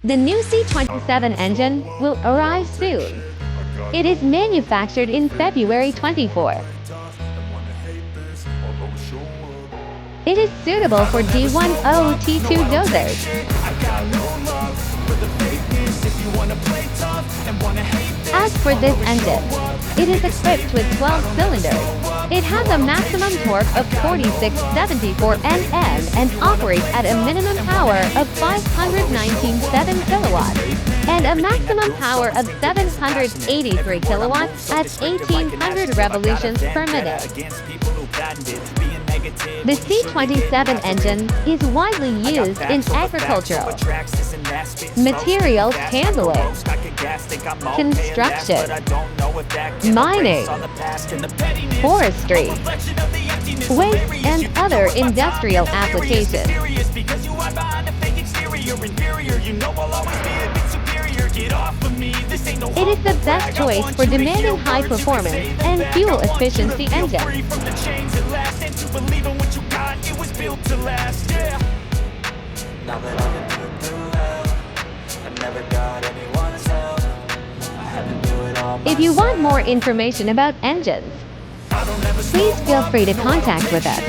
The new C27 engine will arrive soon. It is manufactured in February 24. It is suitable for D1 T2 dozers. As for this engine, it is equipped with 12 cylinders. It has a maximum torque of 4674 Nm and operates at a minimum power of 519.7 kilowatts and a maximum power of 783 kilowatts at 1800 revolutions per minute. The C27 engine is widely used in agricultural, materials handling, construction, mining, forestry, waste, and other industrial applications. It is the best choice for demanding high performance and fuel efficiency engines. If you want more information about engines, please feel free to contact with us.